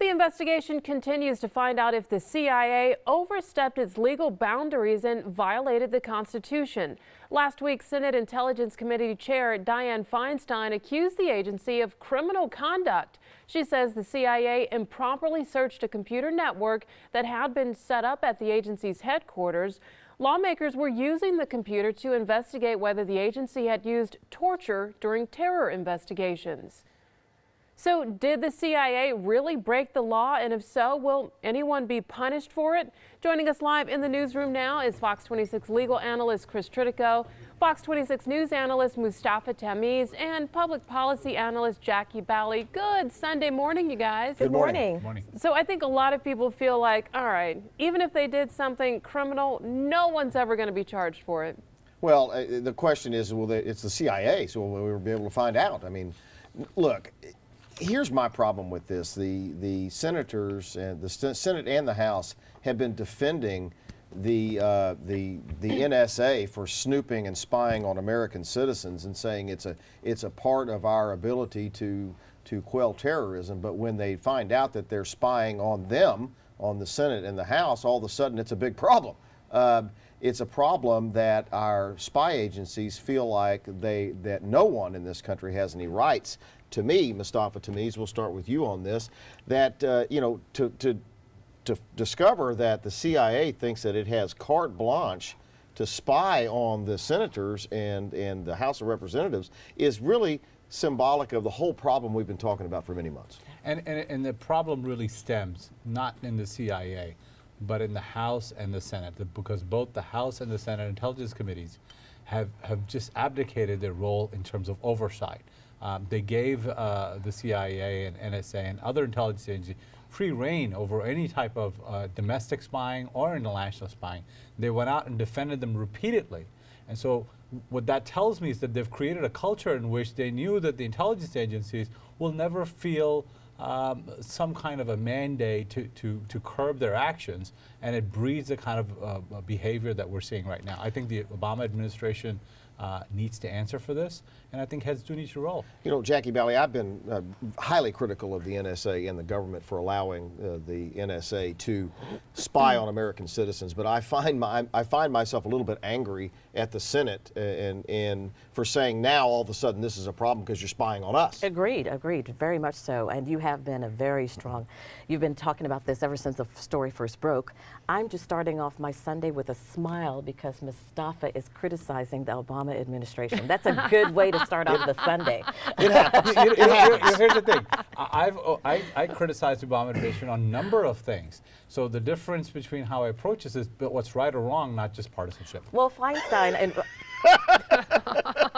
The investigation continues to find out if the CIA overstepped its legal boundaries and violated the Constitution. Last week, Senate Intelligence Committee Chair Dianne Feinstein accused the agency of criminal conduct. She says the CIA improperly searched a computer network that had been set up at the agency's headquarters. Lawmakers were using the computer to investigate whether the agency had used torture during terror investigations. So did the CIA really break the law? And if so, will anyone be punished for it? Joining us live in the newsroom now is Fox 26 legal analyst Chris Tritico, Fox 26 news analyst Mustafa Tamiz, and public policy analyst Jackie Bally. Good Sunday morning, you guys. Good morning. Good morning. So I think a lot of people feel like, all right, even if they did something criminal, no one's ever going to be charged for it. Well, the question is, well, it's the CIA, so we'll be able to find out. I mean, look. Here's my problem with this. The senators and the Senate and the House have been defending the NSA for snooping and spying on American citizens and saying it's a part of our ability to quell terrorism. But when they find out that they're spying on them, on the Senate and the House, all of a sudden it's a big problem. It's a problem that our spy agencies feel like that no one in this country has any rights. To me, Mustafa Tamiz, we'll start with you on this, that to discover that the CIA thinks that it has carte blanche to spy on the senators and the House of Representatives is really symbolic of the whole problem we've been talking about for many months. And the problem really stems not in the CIA, but in the House and the Senate, because both the House and the Senate Intelligence Committees have just abdicated their role in terms of oversight. They gave the CIA and NSA and other intelligence agencies free rein over any type of domestic spying or international spying. They went out and defended them repeatedly. And so what that tells me is that they've created a culture in which they knew that the intelligence agencies will never feel some kind of a mandate to curb their actions, and it breeds the kind of behavior that we're seeing right now. I think the Obama administration needs to answer for this, and I think heads do need to roll. You know, Jackie Bally, I've been highly critical of the NSA and the government for allowing the NSA to spy on American citizens, but I find myself a little bit angry at the Senate and for saying now all of a sudden this is a problem because you're spying on us. Agreed, very much so. And you have been a very strong, you've been talking about this ever since the story first broke. I'm just starting off my Sunday with a smile because Mustafa is criticizing the Obama administration. That's a good way to start off the Sunday. It happens. Here's the thing. I criticize the Obama administration on a number of things. So the difference between how I approach this is what's right or wrong, not just partisanship. Well, Feinstein and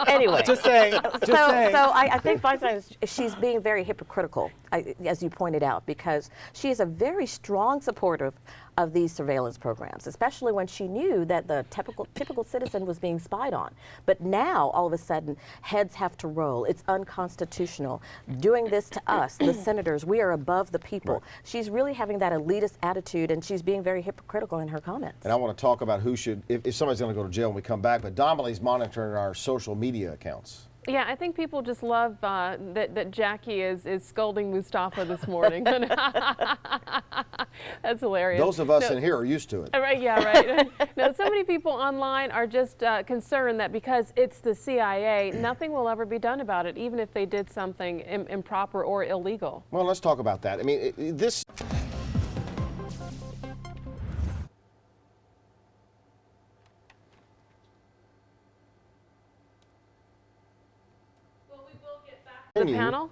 anyway. Just saying. So I think Feinstein, she's being very hypocritical, as you pointed out, because she is a very strong supporter of these surveillance programs, especially when she knew that the typical citizen was being spied on. But now, all of a sudden, heads have to roll. It's unconstitutional. Doing this to us, the senators, we are above the people. Right. She's really having that elitist attitude, and she's being very hypocritical in her comments. And I want to talk about who should, if somebody's going to go to jail when we come back, but Donnelly's monitoring our social media accounts. Yeah, I think people just love that Jackie is scolding Mustafa this morning. That's hilarious. Those of us in here are used to it. Right, yeah, right. Now, so many people online are just concerned that because it's the CIA, nothing will ever be done about it, even if they did something improper or illegal. Well, let's talk about that. I mean, this... The panel?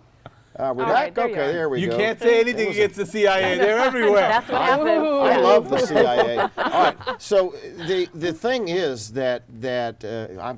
We're back? Okay, there we go. You can't say anything against the CIA. They're everywhere. That's what happens. I love the CIA. All right. So the thing is that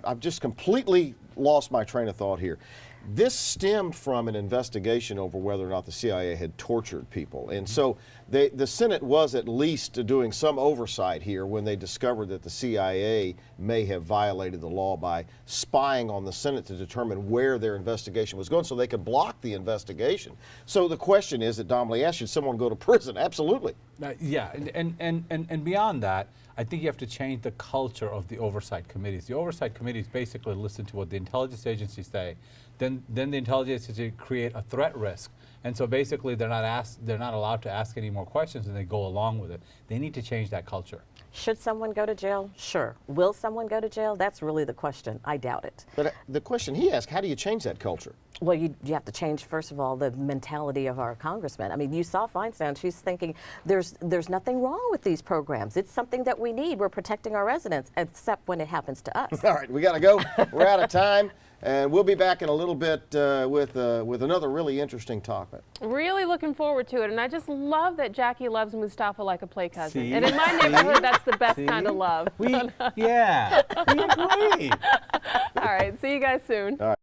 I've just completely lost my train of thought here. This stemmed from an investigation over whether or not the CIA had tortured people. And so the Senate was at least doing some oversight here when they discovered that the CIA may have violated the law by spying on the Senate to determine where their investigation was going so they could block the investigation. So the question is that Donnelly asked, should someone go to prison? Absolutely. Yeah, and beyond that, I think you have to change the culture of the oversight committees. The oversight committees basically listen to what the intelligence agencies say. Then the intelligence agencies create a threat risk, And so basically they're not allowed to ask any more questions, and they go along with it. They need to change that culture. Should someone go to jail? Sure. Will someone go to jail? That's really the question. I doubt it. But the question he asked, how do you change that culture? Well, you have to change, first of all, the mentality of our congressman. I mean, you saw Feinstein. She's thinking there's nothing wrong with these programs. It's something that we need. We're protecting our residents, except when it happens to us. All right, we got to go. We're out of time. And we'll be back in a little bit with another really interesting topic. Really looking forward to it. And I just love that Jackie loves Mustafa like a play cousin. See? And in my neighborhood, that's the best See? kind of love. Yeah, we agree. All right, see you guys soon. All right.